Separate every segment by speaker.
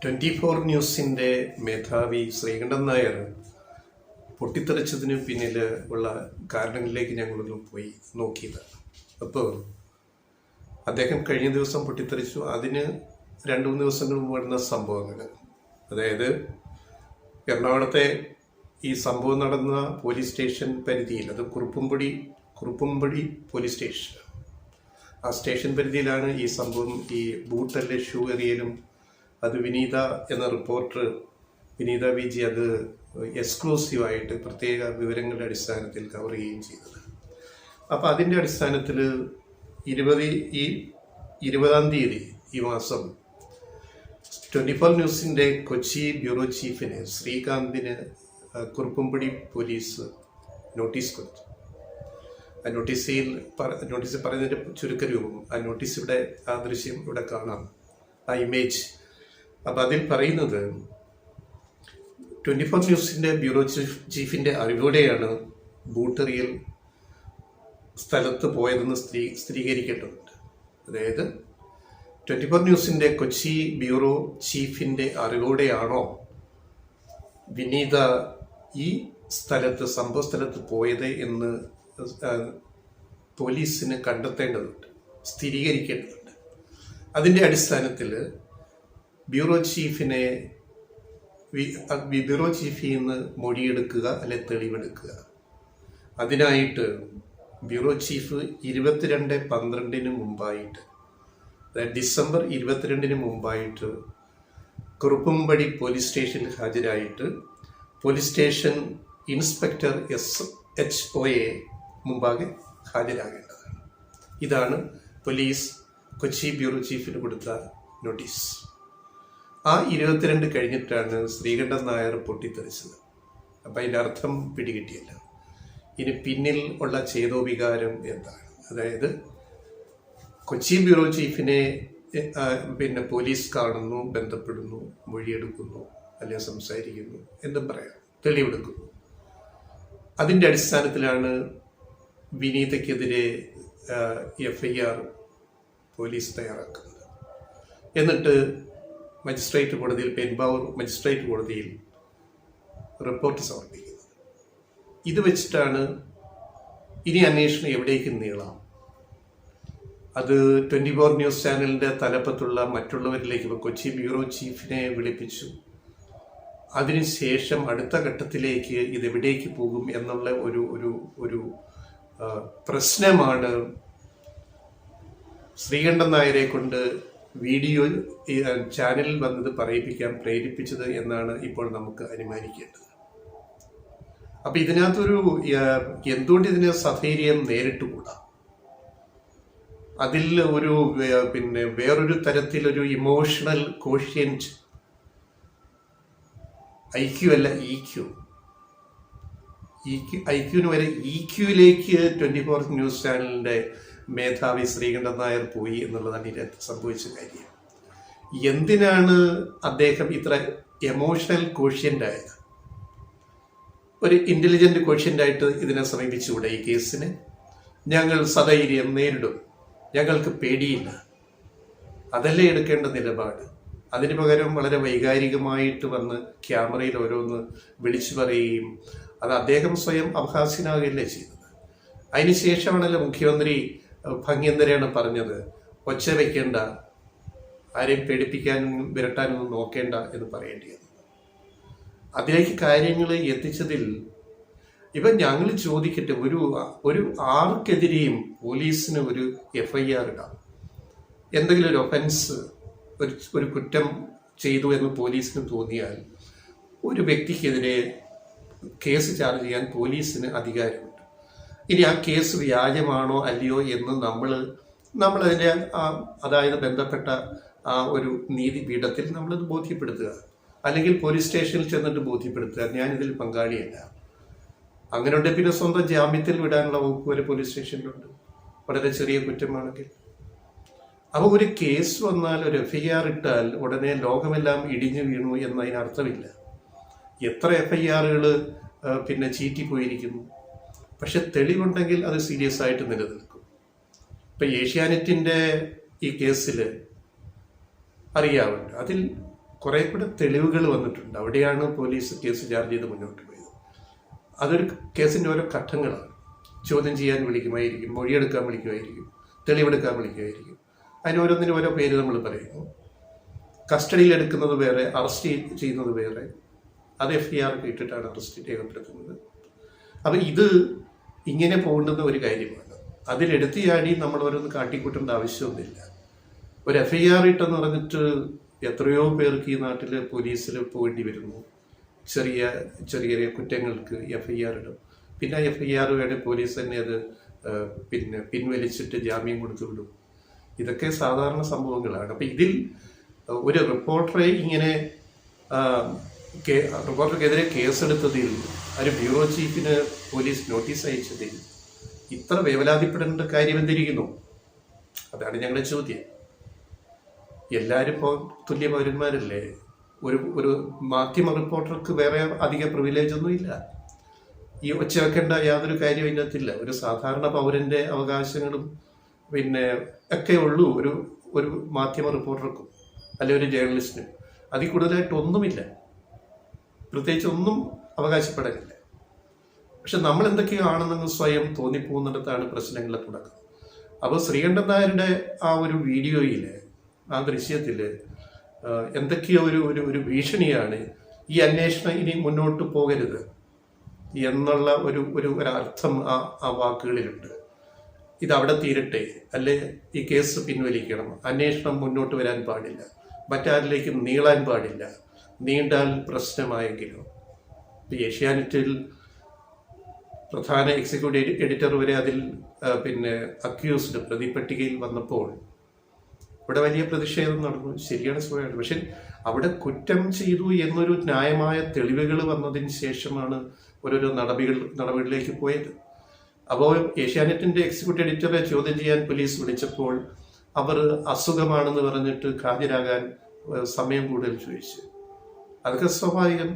Speaker 1: 24 ന്യൂസിൻ്റെ മേധാവി ശ്രീകണ്ഠൻ നായർ പൊട്ടിത്തെറിച്ചതിന് പിന്നിൽ ഉള്ള കാരണങ്ങളിലേക്ക് ഞങ്ങളൊന്ന് പോയി നോക്കിയതാണ്. അപ്പോൾ അദ്ദേഹം കഴിഞ്ഞ ദിവസം പൊട്ടിത്തെറിച്ചു. അതിന് 2-3 ദിവസങ്ങൾ മുമ്പ് നടന്ന സംഭവങ്ങൾ, അതായത് എറണാകുളത്തെ ഈ സംഭവം നടന്ന പോലീസ് സ്റ്റേഷൻ പരിധിയിൽ, അത് കുറുപ്പുംപടി പോലീസ് സ്റ്റേഷൻ, ആ സ്റ്റേഷൻ പരിധിയിലാണ് ഈ സംഭവം. ഈ ബൂട്ടല്ലേ ഷൂ എറിയലും അത് വിനീത എന്ന റിപ്പോർട്ടർ വിനീത വിജി അത് എക്സ്ക്ലൂസീവായിട്ട് പ്രത്യേക വിവരങ്ങളുടെ അടിസ്ഥാനത്തിൽ കവർ ചെയ്യുകയും ചെയ്തത്. അപ്പോൾ അതിൻ്റെ അടിസ്ഥാനത്തിൽ 20-ാം തീയതി ഈ മാസം 24 ന്യൂസിൻ്റെ കൊച്ചി ബ്യൂറോ ചീഫിന് ശ്രീകാന്തിന് കുറുപ്പുംപടി പോലീസ് നോട്ടീസ് കൊടുത്തു. ആ നോട്ടീസിൽ പറയുന്നതിൻ്റെ ചുരുക്കരൂപം, ആ നോട്ടീസ് ഇവിടെ, ആ ദൃശ്യം ഇവിടെ കാണാം, ആ ഇമേജ്. അപ്പം അതിൽ പറയുന്നത് 24 ന്യൂസിൻ്റെ ബ്യൂറോ ചീഫിൻ്റെ അറിവോടെയാണ് ബൂട്ടെറിയൽ സ്ഥലത്ത് പോയതെന്ന് സ്ഥിരീകരിക്കേണ്ടതുണ്ട്. അതായത് 24 ന്യൂസിൻ്റെ കൊച്ചി ബ്യൂറോ ചീഫിൻ്റെ അറിവോടെയാണോ വിനീത ഈ സ്ഥലത്ത്, സംഭവ സ്ഥലത്ത് പോയത് എന്ന് പോലീസിന് കണ്ടെത്തേണ്ടതുണ്ട്, സ്ഥിരീകരിക്കേണ്ടതുണ്ട്. അതിൻ്റെ അടിസ്ഥാനത്തിൽ ബ്യൂറോ ചീഫിൽ നിന്ന് മൊഴിയെടുക്കുക, അല്ലെ തെളിവെടുക്കുക. അതിനായിട്ട് ബ്യൂറോ ചീഫ് 22/12 മുമ്പായിട്ട്, അതായത് ഡിസംബർ 22 മുമ്പായിട്ട് കുറുപ്പുംപടി പോലീസ് സ്റ്റേഷനിൽ ഹാജരായിട്ട് പോലീസ് സ്റ്റേഷൻ ഇൻസ്പെക്ടർ SHOയെ മുമ്പാകെ ഹാജരാകേണ്ടതാണ്. ഇതാണ് പോലീസ് കൊച്ചി ബ്യൂറോ ചീഫിന് കൊടുത്ത നോട്ടീസ്. ആ 22 കഴിഞ്ഞിട്ടാണ് ശ്രീകണ്ഠൻ നായർ പൊട്ടിത്തെറിച്ചത്. അപ്പം അതിൻ്റെ അർത്ഥം പിടികിട്ടിയല്ല. ഇനി പിന്നിൽ ഉള്ള ചേതോവികാരം എന്താണ്? അതായത് കൊച്ചി ബ്യൂറോ ചീഫിനെ പോലീസ് കാണുന്നു, ബന്ധപ്പെടുന്നു, മൊഴിയെടുക്കുന്നു, അല്ലെങ്കിൽ സംസാരിക്കുന്നു, എന്തും പറയാം, തെളിവെടുക്കുന്നു. അതിൻ്റെ അടിസ്ഥാനത്തിലാണ് വിനീതയ്ക്കെതിരെ FIR പോലീസ് തയ്യാറാക്കുന്നത്. എന്നിട്ട് മജിസ്ട്രേറ്റ് കോടതിയിൽ, പെരുമ്പാവൂർ മജിസ്ട്രേറ്റ് കോടതിയിൽ റിപ്പോർട്ട് സമർപ്പിക്കുന്നത്. ഇത് വെച്ചിട്ടാണ് ഇനി അന്വേഷണം എവിടേക്ക് നീളാം. അത് 24 ന്യൂസ് ചാനലിൻ്റെ തലപ്പത്തുള്ള മറ്റുള്ളവരിലേക്ക്, ഇപ്പോൾ കൊച്ചി ബ്യൂറോ ചീഫിനെ വിളിപ്പിച്ചു. അതിനുശേഷം അടുത്ത ഘട്ടത്തിലേക്ക് ഇതെവിടേക്ക് പോകും എന്നുള്ള ഒരു പ്രശ്നമാണ് ശ്രീകണ്ഠൻ നായരെ കൊണ്ട് വീഡിയോ ചാനലിൽ വന്നത് പറയിപ്പിക്കാൻ പ്രേരിപ്പിച്ചത് എന്നാണ് ഇപ്പോൾ നമുക്ക് അനുമാനിക്കേണ്ടത്. അപ്പം ഇതിനകത്തൊരു എന്തുകൊണ്ട് ഇതിന് സധൈര്യം നേരിട്ടുകൂടാ? അതിൽ വേറൊരു തരത്തിലൊരു ഇമോഷണൽ കോഷ്യന്റ്, IQ അല്ല EQ, IQന് വരെ EQയിലേക്ക് 24 ന്യൂസ് ചാനലിൻ്റെ മേധാവി ശ്രീകണ്ഠൻ നായർ പോയി എന്നുള്ളതാണ് ഇതിനകത്ത് സംഭവിച്ച കാര്യം. എന്തിനാണ് അദ്ദേഹം ഇത്ര എമോഷണൽ കോഷ്യൻ്റ് ആയത്? ഒരു ഇൻ്റലിജൻ്റ് കോഷ്യൻ്റായിട്ട് ഇതിനെ സമീപിച്ചുകൂടെ? ഈ കേസിന് ഞങ്ങൾ സധൈര്യം നേരിടും, ഞങ്ങൾക്ക് പേടിയില്ല, അതല്ലേ എടുക്കേണ്ട നിലപാട്? അതിന് പകരം വളരെ വൈകാരികമായിട്ട് വന്ന് ക്യാമറയിൽ ഓരോന്ന് വിളിച്ചു പറയുകയും, അത് അദ്ദേഹം സ്വയം അപഹാസ്യനാകുകയല്ലേ ചെയ്തത്. അതിനുശേഷമാണല്ലോ മുഖ്യമന്ത്രി ഭംഗ്യന്തരെയാണ് പറഞ്ഞത്, ഒച്ച വയ്ക്കേണ്ട, ആരെയും പേടിപ്പിക്കാനും വിരട്ടാനൊന്നും നോക്കേണ്ട എന്ന് പറയേണ്ടിയത്. അതിലേക്ക് കാര്യങ്ങൾ എത്തിച്ചതിൽ ഇപ്പം ഞങ്ങൾ ചോദിക്കട്ടെ, ഒരു ആർക്കെതിരെയും പോലീസിന് ഒരു FIR ഇടാം. എന്തെങ്കിലും ഒരു ഒഫൻസ്, ഒരു കുറ്റം ചെയ്തു എന്ന് പോലീസിന് തോന്നിയാൽ ഒരു വ്യക്തിക്കെതിരെ കേസ് ചാർജ് ചെയ്യാൻ പോലീസിന് അധികാരമുണ്ട്. ഇനി ആ കേസ് വ്യാജമാണോ അല്ലയോ എന്ന് നമ്മളതിൻ്റെ അതായത് ബന്ധപ്പെട്ട ആ ഒരു നീതിപീഠത്തിൽ നമ്മളത് ബോധ്യപ്പെടുത്തുക, അല്ലെങ്കിൽ പോലീസ് സ്റ്റേഷനിൽ ചെന്നിട്ട് ബോധ്യപ്പെടുത്തുക, ഞാനിതിൽ പങ്കാളിയല്ല. അങ്ങനെ ഉണ്ടെങ്കിൽ പിന്നെ സ്വന്തം ജാമ്യത്തിൽ വിടാനുള്ള വകുപ്പ് വരെ പോലീസ് സ്റ്റേഷനിലുണ്ട്, വളരെ ചെറിയ കുറ്റമാണെങ്കിൽ. അപ്പോൾ ഒരു കേസ് വന്നാൽ, ഒരു FIR ഇട്ടാൽ ഉടനെ ലോകമെല്ലാം ഇടിഞ്ഞു വീണു എന്നതിനർത്ഥമില്ല. എത്ര FIRകൾ ചീറ്റിപ്പോയിരിക്കുന്നു. പക്ഷെ തെളിവുണ്ടെങ്കിൽ അത് സീരിയസ് ആയിട്ട് നിലനിൽക്കും. ഇപ്പം ഏഷ്യാനെറ്റിൻ്റെ ഈ കേസിൽ അറിയാവുണ്ട്, അതിൽ കുറേ കൂടെ തെളിവുകൾ വന്നിട്ടുണ്ട്. അവിടെയാണ് പോലീസ് കേസ് ചാർജ് ചെയ്ത് മുന്നോട്ട് പോയത്. അതൊരു കേസിൻ്റെ ഓരോ ഘട്ടങ്ങളാണ്. ചോദ്യം ചെയ്യാൻ വിളിക്കുമായിരിക്കും, മൊഴിയെടുക്കാൻ വിളിക്കുമായിരിക്കും, തെളിവെടുക്കാൻ വിളിക്കുമായിരിക്കും. അതിനോരോന്നിനും ഓരോ പേര് നമ്മൾ പറയുന്നു. കസ്റ്റഡിയിൽ എടുക്കുന്നത് വേറെ, അറസ്റ്റ് ചെയ്യുന്നത് വേറെ. അത് FIR ഇട്ടിട്ടാണ് അറസ്റ്റ് രേഖപ്പെടുത്തുന്നത്. അപ്പം ഇത് ഇങ്ങനെ പോകേണ്ടുന്ന ഒരു കാര്യമാണ്. അതിലെടുത്തിയാടി നമ്മൾ ഓരോന്ന് കാട്ടിക്കൂട്ടേണ്ട ആവശ്യമൊന്നുമില്ല. ഒരു FIR ഇട്ടെന്ന് പറഞ്ഞിട്ട് എത്രയോ പേർക്ക് ഈ നാട്ടിൽ പോലീസിൽ പോകേണ്ടി വരുന്നു. ചെറിയ ചെറിയ കുറ്റങ്ങൾക്ക് FIR ഇടും. പിന്നെ FIR വേണേൽ പോലീസ് തന്നെ അത് പിൻവലിച്ചിട്ട് ജാമ്യം കൊടുത്തു വിടും. ഇതൊക്കെ സാധാരണ സംഭവങ്ങളാണ്. അപ്പം ഇതിൽ ഒരു റിപ്പോർട്ടറെ ഇങ്ങനെ റിപ്പോർട്ടർക്കെതിരെ കേസെടുത്തതിൽ, ഒരു ബ്യൂറോ ചീഫിന് പോലീസ് നോട്ടീസ് അയച്ചതിൽ ഇത്ര വേവലാതിപ്പെടേണ്ട കാര്യം എന്തിരിക്കുന്നു? അതാണ് ഞങ്ങളുടെ ചോദ്യം. എല്ലാവരും ഇപ്പോൾ തുല്യ പൗരന്മാരല്ലേ. ഒരു മാധ്യമ റിപ്പോർട്ടർക്ക് വേറെ അധിക പ്രിവിലേജ് ഒന്നുമില്ല. ഈ ഒച്ച വെക്കേണ്ട യാതൊരു കാര്യവും ഇതിനകത്തില്ല. ഒരു സാധാരണ പൗരൻ്റെ അവകാശങ്ങളും ഒക്കെ ഉള്ളൂ ഒരു മാധ്യമ റിപ്പോർട്ടർക്കും അല്ലെ ഒരു ജേർണലിസ്റ്റിനും. അതിൽ കൂടുതലായിട്ടൊന്നുമില്ല, പ്രത്യേകിച്ച് ഒന്നും അവകാശപ്പെടാനില്ല. പക്ഷെ നമ്മൾ എന്തൊക്കെയാണെന്ന് സ്വയം തോന്നിപ്പോകുന്നിടത്താണ് പ്രശ്നങ്ങളുടെ തുടക്കം. അപ്പോൾ ശ്രീകണ്ഠൻ നായരുടെ ആ ഒരു വീഡിയോയിൽ, ആ ദൃശ്യത്തിൽ എന്തൊക്കെയോ ഒരു ഭീഷണിയാണ്. ഈ അന്വേഷണം ഇനി മുന്നോട്ട് പോകരുത് എന്നുള്ള ഒരു അർത്ഥം ആ വാക്കുകളിലുണ്ട്. ഇതവിടെ തീരട്ടെ, അല്ലെ ഈ കേസ് പിൻവലിക്കണം, അന്വേഷണം മുന്നോട്ട് വരാൻ പാടില്ല, മറ്റാരിലേക്കും നീളാൻ പാടില്ല, നീണ്ടാൽ പ്രശ്നമായെങ്കിലും. ഏഷ്യാനെറ്റിൽ പ്രധാന എക്സിക്യൂട്ടീവ് എഡിറ്റർ വരെ അതിൽ അക്യൂസ്ഡ് പ്രതിപട്ടികയിൽ വന്നപ്പോൾ ഇവിടെ വലിയ പ്രതിഷേധം നടന്നു. ശരിയാണ്, സ്വയമാണ്. പക്ഷെ അവിടെ കുറ്റം ചെയ്തു എന്നൊരു ന്യായമായ തെളിവുകൾ വന്നതിന് ശേഷമാണ് ഓരോരോ നടപടികളിലേക്ക് പോയത്. അപ്പോൾ ഏഷ്യാനെറ്റിന്റെ എക്സിക്യൂട്ടീവ് എഡിറ്ററെ ചോദ്യം ചെയ്യാൻ പോലീസ് വിളിച്ചപ്പോൾ അവർ അസുഖമാണെന്ന് പറഞ്ഞിട്ട് ഹാജരാകാൻ സമയം കൂടുതൽ ചോദിച്ചു. അതൊക്കെ സ്വാഭാവികം.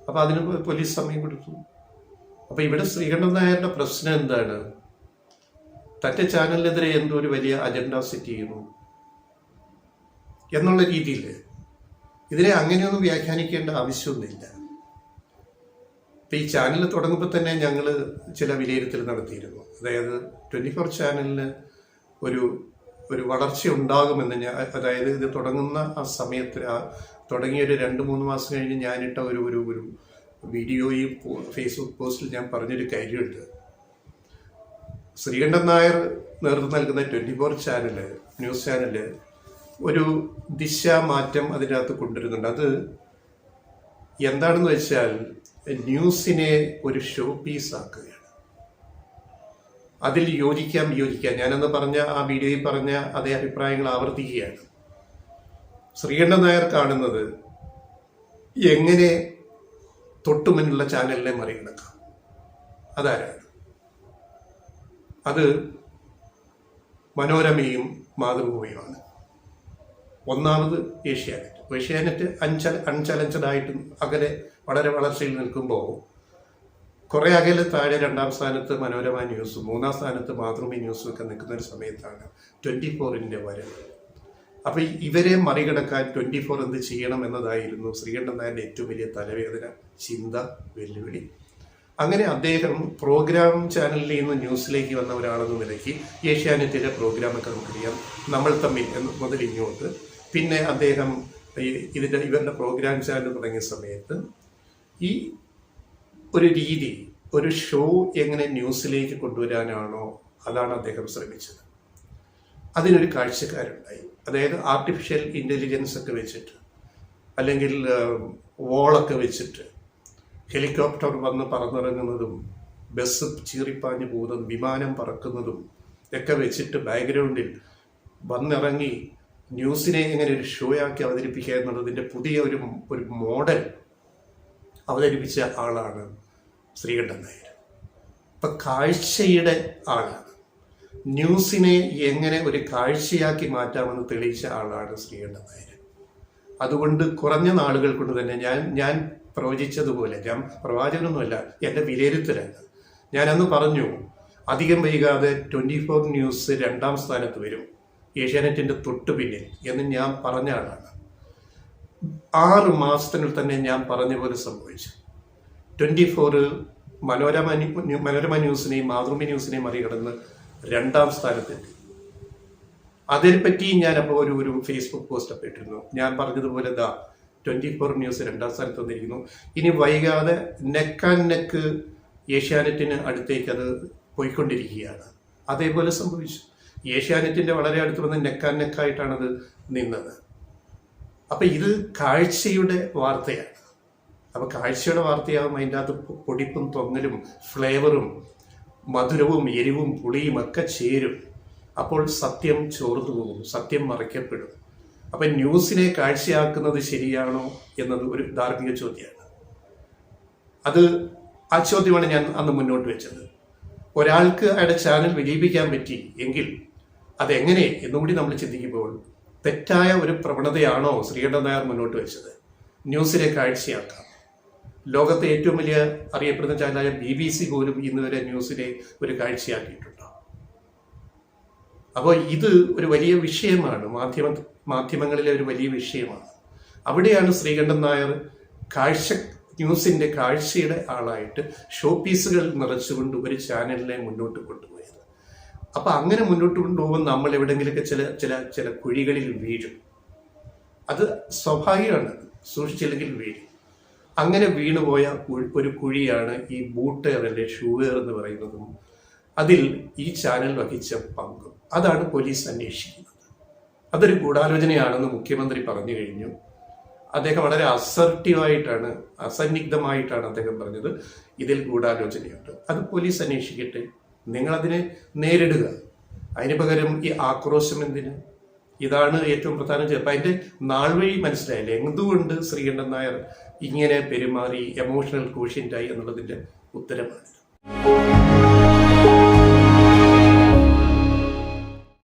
Speaker 1: അപ്പം അതിന് പോലീസ് സമയം കൊടുത്തു. അപ്പം ഇവിടെ ശ്രീകണ്ഠൻ നായരുടെ പ്രശ്നം എന്താണ്? തന്റെ ചാനലിനെതിരെ എന്തോ ഒരു വലിയ അജണ്ട സെറ്റ് ചെയ്യുന്നു എന്നുള്ള രീതിയിൽ ഇതിനെ അങ്ങനെയൊന്നും വ്യാഖ്യാനിക്കേണ്ട ആവശ്യമൊന്നുമില്ല. ഇപ്പം ഈ ചാനൽ തുടങ്ങുമ്പോൾ തന്നെ ഞങ്ങൾ ചില വിലയിരുത്തൽ നടത്തിയിരുന്നു. അതായത് 24 ചാനലിന് ഒരു വളർച്ച ഉണ്ടാകുമെന്ന് അതായത് ഇത് തുടങ്ങുന്ന ആ സമയത്ത്, തുടങ്ങിയൊരു 2-3 മാസം കഴിഞ്ഞ് ഞാനിട്ട ഒരു വീഡിയോയും ഫേസ്ബുക്ക് പോസ്റ്റിൽ ഞാൻ പറഞ്ഞൊരു കാര്യമുണ്ട്. ശ്രീകണ്ഠൻ നായർ നേതൃത്വം നൽകുന്ന 24 ചാനല്, ന്യൂസ് ചാനല് ഒരു ദിശാമാറ്റം അതിനകത്ത് കൊണ്ടുവരുന്നുണ്ട്. അത് എന്താണെന്ന് വെച്ചാൽ ന്യൂസിനെ ഒരു ഷോ പീസ് ആക്കുകയാണ്. അതിൽ യോജിക്കാം. ഞാനെന്ന് പറഞ്ഞ ആ വീഡിയോയിൽ പറഞ്ഞ അതേ അഭിപ്രായങ്ങൾ ആവർത്തിക്കുകയാണ്. ശ്രീകണ്ഠൻ നായർ കാണുന്നത് എങ്ങനെ തൊട്ടുമുന്നുള്ള ചാനലിനെ മറികടക്കാം. അതാരാണ്? അത് മനോരമയും മാതൃഭൂമിയുമാണ്. ഒന്നാമത് ഏഷ്യാനെറ്റ് അൺചലഞ്ചഡായിട്ട് അകലെ വളരെ വളർച്ചയിൽ നിൽക്കുമ്പോൾ കുറേ അകലെ താഴെ 2ാം സ്ഥാനത്ത് മനോരമ ന്യൂസും 3ാം സ്ഥാനത്ത് മാതൃഭൂമി ന്യൂസും ഒക്കെ നിൽക്കുന്ന ഒരു സമയത്താണ് 24ന്റെ വരവ്. അപ്പം ഇവരെ മറികടക്കാൻ 24 എന്ത് ചെയ്യണം എന്നതായിരുന്നു ശ്രീകണ്ഠൻ നായരുടെ ഏറ്റവും വലിയ തലവേദന, ചിന്ത, വെല്ലുവിളി. അങ്ങനെ അദ്ദേഹം പ്രോഗ്രാം ചാനലിൽ നിന്ന് ന്യൂസിലേക്ക് വന്ന ഒരാളെന്ന നിലയ്ക്ക് ഏഷ്യാനെറ്റിലെ പ്രോഗ്രാമൊക്കെ നമുക്കറിയാം, നമ്മൾ തമ്മിൽ മുതൽ ഇങ്ങോട്ട്. പിന്നെ അദ്ദേഹം ഇവരുടെ പ്രോഗ്രാം ചാനൽ തുടങ്ങിയ സമയത്ത് ഈ ഒരു രീതി, ഒരു ഷോ എങ്ങനെ ന്യൂസിലേക്ക് കൊണ്ടുവരാനാണോ അതാണ് അദ്ദേഹം ശ്രമിച്ചത്. അതിനൊരു കാഴ്ചക്കാരുണ്ടായി. അതായത് ആർട്ടിഫിഷ്യൽ ഇൻ്റലിജൻസ് ഒക്കെ വെച്ചിട്ട്, അല്ലെങ്കിൽ വോളൊക്കെ വെച്ചിട്ട്, ഹെലികോപ്റ്റർ വന്ന് പറന്നിറങ്ങുന്നതും ബസ് ചീറിപ്പാഞ്ഞു പോകുന്നതും വിമാനം പറക്കുന്നതും ഒക്കെ വെച്ചിട്ട് ബാക്ക്ഗ്രൗണ്ടിൽ വന്നിറങ്ങി ന്യൂസിനെ എങ്ങനെ ഒരു ഷോയാക്കി അവതരിപ്പിക്കുക എന്നുള്ളതിൻ്റെ പുതിയ ഒരു മോഡൽ അവതരിപ്പിച്ച ആളാണ് ശ്രീകണ്ഠൻ നായർ. ഇപ്പം കാഴ്ചയുടെ ആളാണ്. ന്യൂസിനെ എങ്ങനെ ഒരു കാഴ്ചയാക്കി മാറ്റാമെന്ന് തെളിയിച്ച ആളാണ് ശ്രീകണ്ഠൻ നായർ. അതുകൊണ്ട് കുറഞ്ഞ നാളുകൾ കൊണ്ട് തന്നെ ഞാൻ പ്രവചിച്ചതുപോലെ, ഞാൻ പ്രവാചകനൊന്നുമല്ല, എൻ്റെ വിലയിരുത്തലാണ്. ഞാനന്ന് പറഞ്ഞു അധികം വൈകാതെ 24 ന്യൂസ് 2ാം സ്ഥാനത്ത് വരും, ഏഷ്യാനെറ്റിൻ്റെ തൊട്ടു പിന്നിൽ എന്ന് ഞാൻ പറഞ്ഞ ആളാണ്. 6 മാസത്തിനുള്ളിൽ തന്നെ ഞാൻ പറഞ്ഞ പോലെ സംഭവിച്ചു. 24 മനോരമ ന്യൂസിനെയും മാതൃഭൂമി ന്യൂസിനെയും മറികടന്ന് 2ാം സ്ഥാനത്തെത്തി. അതിനെപ്പറ്റി ഞാൻ അപ്പോൾ ഒരു ഫേസ്ബുക്ക് പോസ്റ്റ് ഒക്കെ ഇട്ടിരുന്നു. ഞാൻ പറഞ്ഞതുപോലെ 24 ന്യൂസ് 2ാം സ്ഥാനത്ത് വന്നിരിക്കുന്നു. ഇനി വൈകാതെ നെക്ക് ആൻഡ് നെക്ക് ഏഷ്യാനെറ്റിന് അടുത്തേക്ക് അത് പോയിക്കൊണ്ടിരിക്കുകയാണ്. അതേപോലെ സംഭവിച്ചു. ഏഷ്യാനെറ്റിന്റെ വളരെ അടുത്ത് വന്ന് നെക്ക് ആൻഡ് നെക്കായിട്ടാണ് അത് നിന്നത്. അപ്പൊ ഇത് കാഴ്ചയുടെ വാർത്തയാണ്. അപ്പൊ കാഴ്ചയുടെ വാർത്തയാകും അതിൻ്റെ അകത്ത് പൊടിപ്പും തൊങ്ങലും ഫ്ലേവറും മധുരവും എരിവും പുളിയും ഒക്കെ ചേരും. അപ്പോൾ സത്യം ചോർന്നു പോകും, സത്യം മറയ്ക്കപ്പെടും. അപ്പൊ ന്യൂസിനെ കാഴ്ചയാക്കുന്നത് ശരിയാണോ എന്നത് ഒരു ധാർമ്മിക ചോദ്യമാണ്. ആ ചോദ്യമാണ് ഞാൻ അന്ന് മുന്നോട്ട് വെച്ചത്. ഒരാൾക്ക് അയാളുടെ ചാനൽ വിജയിപ്പിക്കാൻ പറ്റി എങ്കിൽ അതെങ്ങനെ എന്നുകൂടി നമ്മൾ ചിന്തിക്കുമ്പോൾ തെറ്റായ ഒരു പ്രവണതയാണോ ശ്രീകണ്ഠൻ നായർ മുന്നോട്ട് വെച്ചത്? ന്യൂസിനെ കാഴ്ചയാക്കാം. ലോകത്തെ ഏറ്റവും വലിയ അറിയപ്പെടുന്ന ചാനലായ BBC പോലും ഇന്ന് വരെ ന്യൂസിനെ ഒരു കാഴ്ചയാക്കിയിട്ടുണ്ടോ? അപ്പോൾ ഇത് ഒരു വലിയ വിഷയമാണ്, മാധ്യമങ്ങളിലെ ഒരു വലിയ വിഷയമാണ്. അവിടെയാണ് ശ്രീകണ്ഠൻ നായർ ന്യൂസിന്റെ കാഴ്ചയുടെ ആളായിട്ട് ഷോ പീസുകൾ നിറച്ചുകൊണ്ട് ഒരു ചാനലിനെ മുന്നോട്ട് കൊണ്ടുപോയത്. അപ്പൊ അങ്ങനെ മുന്നോട്ട് കൊണ്ടുപോകുമ്പോൾ നമ്മൾ എവിടെങ്കിലൊക്കെ ചില കുഴികളിൽ വീഴും. അത് സ്വാഭാവികമാണ്, സൂക്ഷിച്ചില്ലെങ്കിൽ വീഴും. അങ്ങനെ വീണുപോയ ഒരു കുഴിയാണ് ഈ ബൂട്ടെയർ അല്ലെ ഷൂവെയർ എന്ന് പറയുന്നതും അതിൽ ഈ ചാനൽ വഹിച്ച പങ്കും. അതാണ് പോലീസ് അന്വേഷിക്കുന്നത്. അതൊരു ഗൂഢാലോചനയാണെന്ന് മുഖ്യമന്ത്രി പറഞ്ഞു കഴിഞ്ഞു. അദ്ദേഹം വളരെ അസന്നിഗ്ധമായിട്ടാണ് അദ്ദേഹം പറഞ്ഞത്, ഇതിൽ ഗൂഢാലോചനയുണ്ട്, അത് പോലീസ് അന്വേഷിക്കട്ടെ, നിങ്ങളതിനെ നേരിടുക. അതിന് പകരം ഈ ആക്രോശം എന്തിന്? ഇതാണ് ഏറ്റവും പ്രധാനം. അപ്പം അതിൻ്റെ നാൾ വഴി മനസ്സിലായില്ലേ എന്തുകൊണ്ട് ശ്രീകണ്ഠൻ നായർ ഇങ്ങനെ പെരുമാറി എമോഷണൽ കോഷ്യൻ്റായി എന്നുള്ളതിൻ്റെ ഉത്തരമാണിത്.